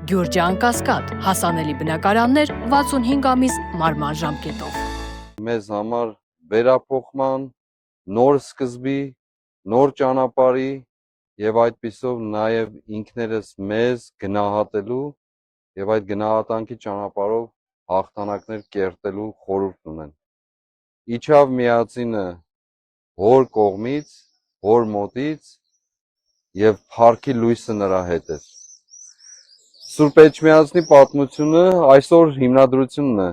Գյուրջան Կասկադ, հասանելի բնակարաններ 65 ամիս մարման ժամկետով։ Մեզ համար վերափոխման, նոր սկզբի, նոր ճանապարհի եւ այդպիսով նաեւ ինքներս մեզ գնահատելու եւ այդ գնահատանքի ճանապարհով հաղթանակներ կերտելու խորհուրդ ունեն։ Իջավ միածինը հոր կողմից, հոր մոտից եւ փառքի լույսը նրա հետ էր։ Սուրբ Էջմիածնի պատմությունը այսօր հիմնադրությունն է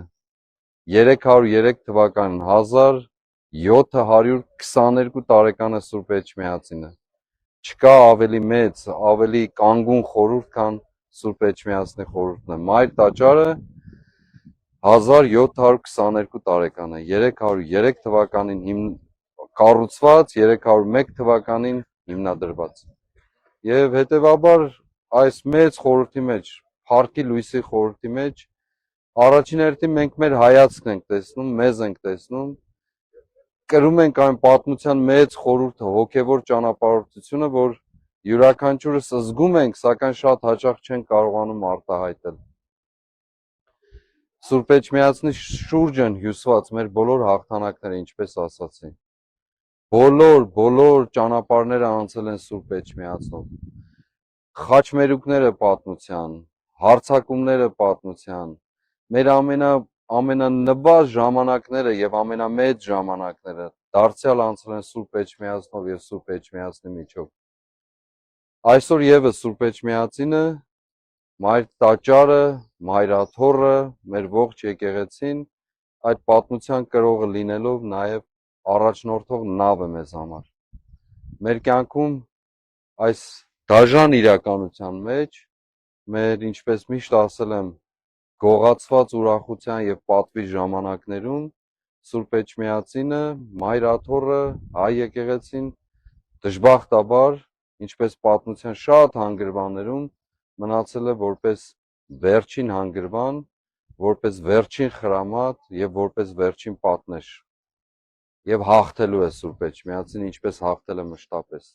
303 թվականին 1722 տարեկան է Սուրբ Էջմիածինը։ Չկա ավելի մեծ, ավելի կանգուն խորհուրդ, քան Սուրբ Էջմիածնի խորհուրդն է։ Մայր տաճարը 1722 տարեկան է, 303 թվականին կառուցված, 301 թվականին հիմնադրված։ Եվ հետևաբար այս մեծ խորհրդի մեջ, փառքի լույսի խորհրդի մեջ, առաջին հերթին մենք մեր հայացքն ենք տեսնում, մեզ ենք տեսնում, կրում ենք այն պատմության մեծ խորհուրդը, հոգևոր ճանապարհորդությունը, որ յուրաքանչյուրս զգում ենք, սակայն շատ հաճախ չենք կարողանում արտահայտել։ Սուրբ Էջմիածնի շուրջ են հյուսված մեր բոլոր հաղթանակները, ինչպես ասացի։ Բոլոր ճանապարհները անցել են Սուրբ Էջմիածնով։ Խաչմերուկները պատմության, հարձակումները պատմության, մեր ամենանվազ ժամանակները եւ ամենամեծ ժամանակները դարձյալ անցել են Սուրբ Էջմիածնով եւ Սուրբ Էջմիածնի միջով։ Այսօր եւս Սուրբ Էջմիածինը, Մայր տաճարը, Մայրաթոռը, մեր ողջ եկեղեցին այդ պատմության կրողը լինելով նաեւ առաջնորդող նավ է մեզ համար։ Մեր կյանքում այս դաժան իրականության մեջ մեր, ինչպես միշտ ասել եմ, գողացված ուրախության եւ պատվի ժամանակներում Սուրբ Էջմիածինը, Մայրաթոռը, հայ եկեղեցին դժբախտաբար, ինչպես պատմության շատ հանգրվաններում մնացել է որպես վերջին հանգրվան, որպես վերջին խրամատ եւ որպես վերջին պատնեշ։ Եվ հաղթելու է Սուրբ Էջմիածին, ինչպես հաղթել է մշտապես։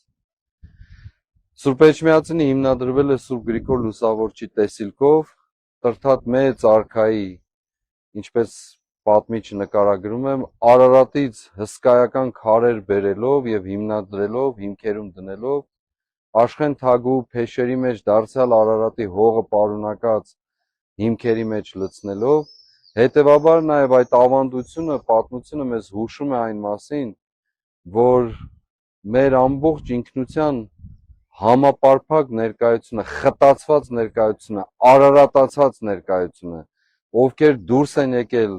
Սուրբ Էջմիածինը հիմնադրվել է Սուրբ Գրիգոր Լուսավորչի տեսիլքով, Տրթատ մեծ արքայի, ինչպես պատմիչը նկարագրում եմ, Արարատից հսկայական քարեր բերելով եւ հիմնադրելով, հիմքերում դնելով, Աշխեն թագու փեշերի մեջ դարձյալ Արարատի հողը պարունակած հիմքերի մեջ լցնելով, հետևաբար նաեւ այդ ավանդությունը, պատմությունը մեզ հուշում է այն մասին, որ մեր ամբողջ ինքնության համապարփակ ներկայությունը, խտացված ներկայությունը, արարատացած ներկայությունը, ովքեր դուրս են եկել,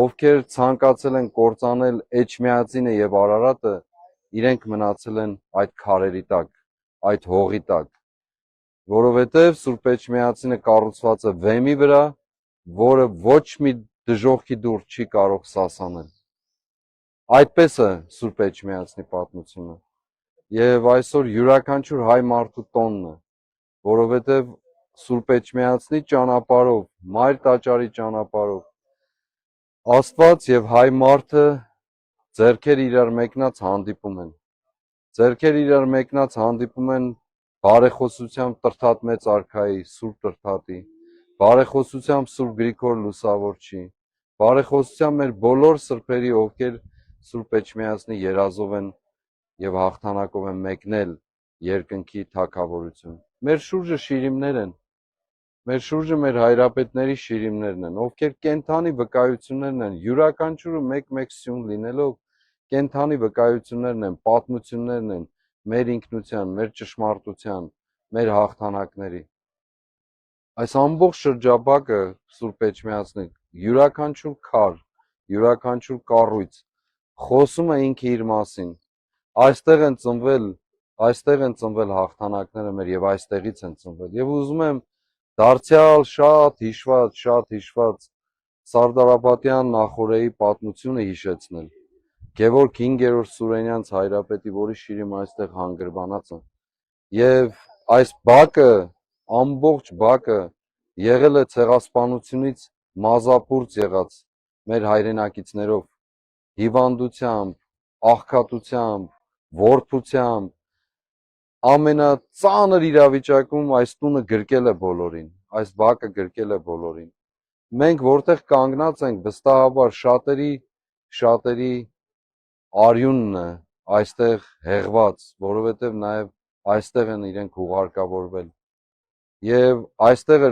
ովքեր ցանկացել են կործանել Էջմիածինը եւ Արարատը, իրենք մնացել են այդ քարերի տակ, այդ հողի տակ, որովհետեւ Սուրբ Էջմիածինը կառուցված է վեմի վրա, որը ոչ մի դժոխքի դուռ չի կարող սասանել։ Այդպես է Սուրբ Էջմիածնի պատմությունը։ Եվ այսօր յուրաքանչյուր հայ մարդու տոնն է, որովհետև Սուրբ Էջմիածնի ճանապարհով, Մայր տաճարի ճանապարհով Աստված եւ հայ մարդը ձեռքեր իրար մեկնած հանդիպում են։ Ձեռքեր իրար մեկնած հանդիպում են բարեխոսությամբ Տրթատ մեծ արքայի, Սուրբ Տրթատի, բարեխոսությամբ Սուրբ Գրիգոր Լուսավորչի, բարեխոսությամբ մեր բոլոր սրբերի, ովքեր Սուրբ Էջմիածնի երազով են եւ հաղթանակով են մեկնել երկնքի թագավորություն։ Մեր շուրջը շիրիմներ են, մեր շուրջը մեր հայրապետների շիրիմներն են, ովքեր կենթանի վկայություններն են, յուրաքանչյուրը մեկ-մեկ սյուն լինելով, կենթանի վկայություններն են, պատմություններն են մեր ինքնության, մեր ճշմարտության, մեր հաղթանակների։ Այս ամբողջ շրջապակը Սուրբ Էջմիածնի յուրաքանչյուր քար, յուրաքանչյուր կառույց խոսում է ինքը իր մասին։ Այստեղ են ծնվել հաղթանակները մեր եւ այստեղից են ծնվել։ Եվ ուզում եմ դարձյալ շատ հիշված Սարդարապետյան Նախորեի պատմությունը հիշեցնել։ Գևորգ 5-րդ Սուրենյանց հայրապետի, որի շիրիմը այստեղ հանգրվանած է։ Եվ այս բակը, ամբողջ բակը եղել է ցեղասպանությունից մազապուրծ եղած մեր հայրենակիցներով, հիվանդությամբ, աղքատությամբ, որբությամբ, ամենածանր իրավիճակում այս տունը գրկել է բոլորին, այս բակը գրկել է բոլորին։ Մենք որտեղ կանգնած ենք, վստահաբար շատերի արյունն է այստեղ հեղված, որովհետև նաև այստեղ են իրենք ուղարկավորվել։ Եվ այստեղ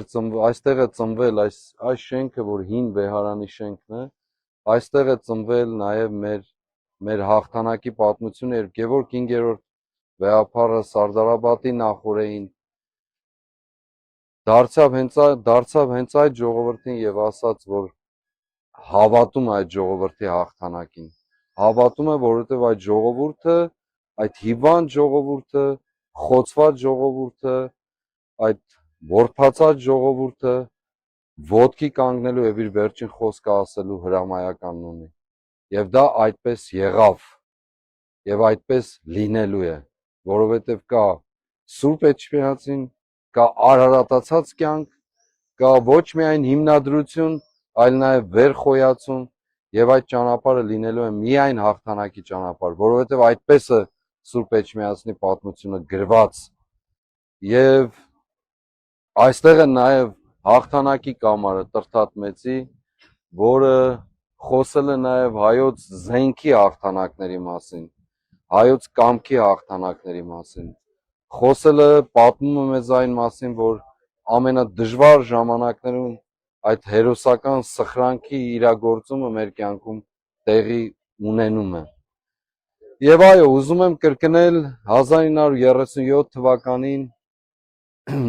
է ծնվել այս շենքը, որ հին Վեհարանի շենքն է, այստեղ է ծնվել նաև մեր հաղթանակի պատմությունը, երբ Գևորգ 5-րդ վեհափառը Սարդարաբադի նախօրեին դարձավ հենց այդ ժողովրդին եւ ասաց, որ հավատում է այդ ժողովրդի հաղթանակին։ Հավատում է, որովհետև այդ ժողովուրդը, այդ հիվանդ ժողովուրդը, խոցված ժողովուրդը, այդ որբացած ժողովուրդը ոտքի կանգնելու եւ իր վերջին խոսքը ասելու հրամայականն ունի։ Եվ դա այդպես եղավ եւ այդպես լինելու է, որովհետեւ կա Սուրբ Էջմիածին, կա արարատացած կյանք, կա ոչ միայն հիմնադրություն, այլ նաեւ վերխոյացում եւ այդ ճանապարհը լինելու է միայն հաղթանակի ճանապարհ, որովհետեւ այդպես է Սուրբ Էջմիածնի պատմությունը գրված եւ այստեղ է նաեւ հաղթանակի կամարը Տրթատ Մեծի, որը խոսել է նաեւ հայոց զենքի հաղթանակների մասին, հայոց կամքի հաղթանակների մասին, խոսել է, պատմում է մեզ այն մասին, որ ամենադժվար ժամանակներում այդ հերոսական սխրանքի իրագործումը մեր կյանքում տեղի ունենում է։ Եվ այո, ուզում եմ կրկնել 1937 թվականին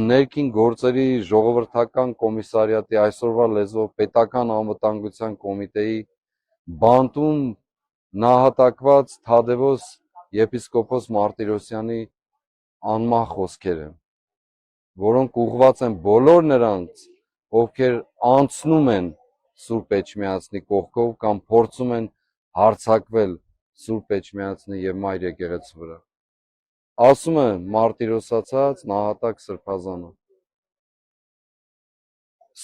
ներքին գործերի ժողովրդական կոմիսարիատի, այսօրվա լեզվով պետական անվտանգության կոմիտեի բանտում նահատակված Թադևոս եպիսկոպոս Մարտիրոսյանի անմահ խոսքերը, որոնք ուղղված են բոլոր նրանց, ովքեր անցնում են Սուրբ Էջմիածնի կողքով կամ փորձում են հարձակվել Սուրբ Էջմիածնի եւ Մայր եկեղեցու վրա։ Ասում է մարտիրոսացած նահատակ սրբազանը։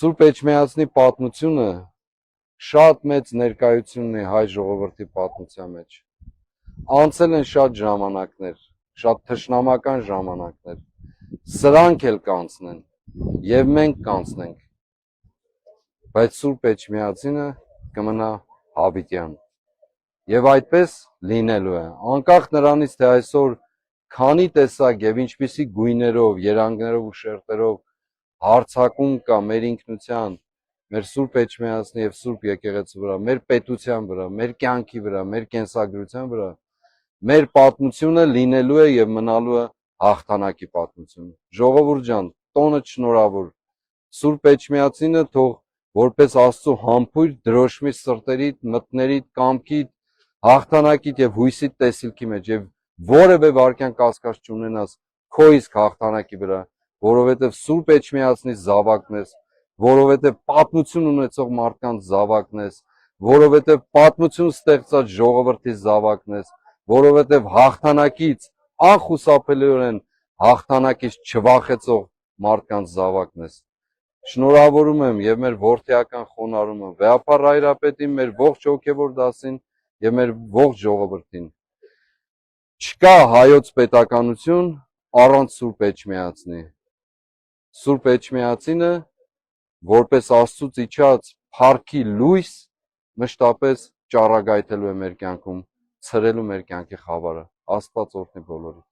Սուրբ Էջմիածնի պատմությունը շատ մեծ ներկայություն ունի հայ ժողովրդի պատմության մեջ։ Անցել են շատ ժամանակներ, շատ թշնամական ժամանակներ, սրանք էլ կանցնեն եւ մենք կանցնենք, բայց Սուրբ Էջմիածինը կմնա հավիտյան։ Եվ այդպես լինելու է, անկախ նրանից, թե այսօր քանի տեսակ եւ ինչպիսի գույներով, երանգներով ու շերտերով հարձակում կա մեր ինքնության, մեր Սուրբ Էջմիածնի եւ Սուրբ եկեղեցու վրա, մեր պետության վրա, մեր կյանքի վրա, մեր կենսագրության վրա, մեր պատմությունը լինելու է եւ մնալու է հաղթանակի պատմություն։ Ժողովուրդ ջան, տոնը շնորհավոր։ Սուրբ Էջմիածինը թող որպես Աստծո համբույր դրոշմի սրտերիդ, մտներիդ, կամքիդ, հաղթանակիդ եւ հույսիդ տեսիլքի մեջ եւ որևէ վարքյան կասկած չունենաս քո իսկ հաղթանակի վրա, որովհետեւ Սուրբ Էջմիածնի զավակն ես, որովհետեւ պատմություն ունեցող մարդկանց զավակն ես, որովհետեւ պատմություն ստեղծած ժողովրդի զավակն ես, որովհետեւ հաղթանակից անխուսափելիորեն հաղթանակից չվախեցող մարդկանց զավակն ես։ Շնորհավորում եմ եւ մեր որդեական խոնարհումը Վեհափառ Հայրապետին, մեր ողջ հոգեվոր դասին եւ մեր ողջ ժողովրդին։ Չկա հայոց պետականություն առանց Սուրբ Էջմիածնի։ Սուրբ Էջմիածինը որպես Աստծուց իջած փառքի լույս մշտապես ճառագայթելու է մեր կյանքում, ցրելու մեր կյանքի խավարը։ Աստված օրհնի բոլորին։